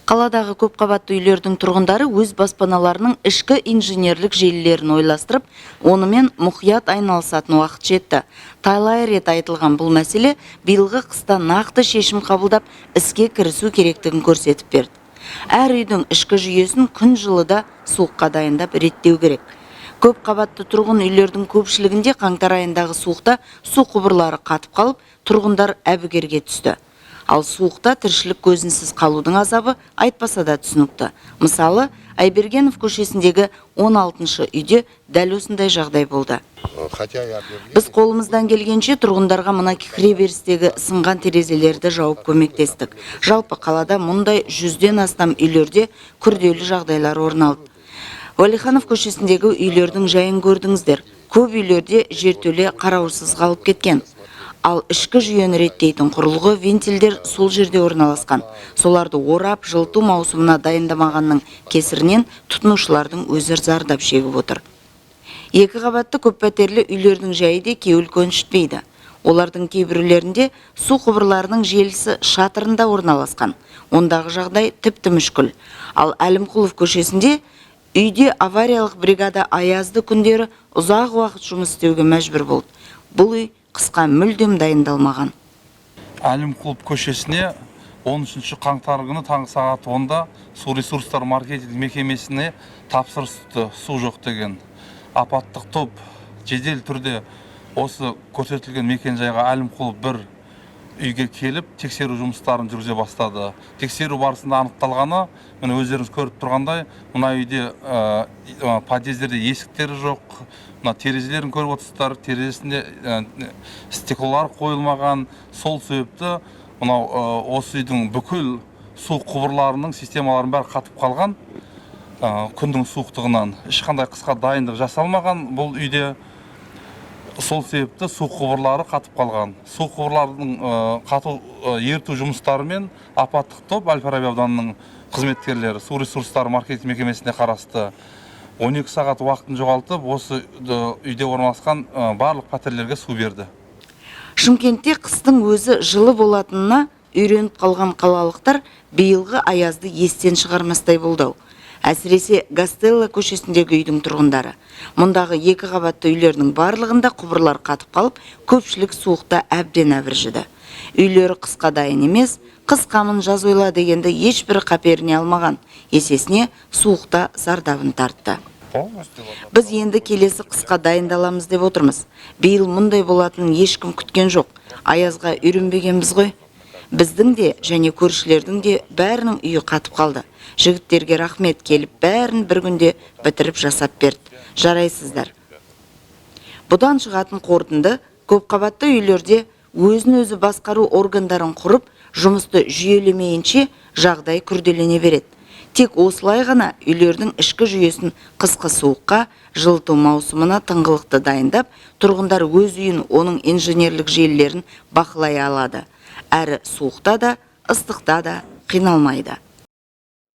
Қаладағы көп қабатты үйлердің тұрғындары өз баспаналарының ішкі инженерлік желілерін ойластырып, онымен мұқият айналысатын уақыт жетті. Талай рет айтылған бұл мәселе биылғы қыста нақты шешім қабылдап, іске кірісу керектігін көрсетіп берді. Әр үйдің ішкі жүйесін күн жылыда суыққа дайындап реттеу керек. Көп қабатты тұрғын үйлердің көпшілігінде қаңтар айындағы суықта су құбырлары қатып қалып, тұрғындар әбігерге түсті. Ал суықта тіршілік көзінсіз қалудың азабы айтпаса да түсінікті. Мысалы, Айбергенов көшесіндегі 16-шы үйде дәл осындай жағдай болды. Біз қолымыздан келгенше тұрғындарға мына кіреберістегі сынған терезелерді жауып көмектестік. Жалпы қалада мұндай 100-ден астам үйлерде күрделі жағдайлар орын алды. Уәлиханов көшесіндегі үйлердің жайын көрдіңіздер. Көп үйлерде жертөле қараусыз қалып кеткен. Ал ішкі жүйені реттейтін құрылғы вентильдер сол жерде орналасқан. Соларды орап, жылыту маусымына дайындамағанның кесірінен тұтынушылардың өзі зардап шегіп отыр. Екі қабатты көп пәтерлі үйлердің жайы де кеуіл көншітпейді. Олардың кейбіреулерінде су құбырларының желісі шатырында орналасқан. Ондағы жағдай тіпті мүшкіл. Ал Әлімқұлов көшесінде үйде авариялық бригада аязды күндері ұзақ уақыт жұмыс істеуге мәжбүр болды. Бұл үй қысқа мүлдем дайындалмаған. Әлімқұлов көшесіне 13 қаңтар күні таңғы сағат 10-да су ресурстар маркетинг мекемесіне тапсырыс түсті, су жоқ деген. Апаттық топ жедел түрде осы көрсетілген мекенжайға Әлімқұлов бір үйге келіп, тексеру жұмыстарын жүргізе бастады. Тексеру барысында анықталғаны, міне өздеріңіз көріп тұрғандай, мына үйде подъездерде есіктері жоқ, мына терезелерін көріп отырсыздар, терезесінде стеклолар қойылмаған. Сол себепті мынау осы үйдің бүкіл су құбырларының системаларын бәрі қатып қалған. Күндің суықтығынан ешқандай қысқа дайындық жасалмаған бұл үйде. Сол себепті су құбырлары қатып қалған. Су құбырлардың қату ерту жұмыстарымен апаттық топ Әл-Фараби ауданының қызметкерлері су ресурстары маркетинг мекемесіне қарасты 12 сағат уақытын жоғалтып, осы үйде орналасқан барлық пәтерлерге су берді. Шымкентте қыстың өзі жылы болатынына үйреніп қалған қалалықтар биылғы аязды естен шығармастай болды. Әсіресе Гастелла көшесіндегі үйдің тұрғындары. Мұндағы екі қабатты үйлердің барлығында құбырлар қатып қалып, көпшілік суықта әбден әбіржіді. Үйлері қысқа дайын емес, қыс қамын жаз ойла дегенді ешбір қаперіне алмаған. Есесіне суықта зардабын тартты. Біз енді келесі қысқа дайындаламыз деп отырмыз. Биыл мұндай болатынын ешкім күткен жоқ. Аязға үйренбегенбіз ғой. Біздің де және көршілердің де бәрінің үйі қатып қалды. Жігіттерге рахмет, келіп бәрін бір күнде бітіріп жасап берді. Жарайсыздар. Бұдан шығатын қорытынды көп қабатты үйлерде өзін-өзі басқару органдарын құрып, жұмысты жүйелемейінше жағдай күрделене береді. Тек осылай ғана үйлердің ішкі жүйесін қысқы суыққа, жылыту маусымына тыңғылықты дайындап, тұрғындар өз үйін, оның инженерлік желілерін бақылай алады. Әрі суықта да, ыстықта да қиналмайды.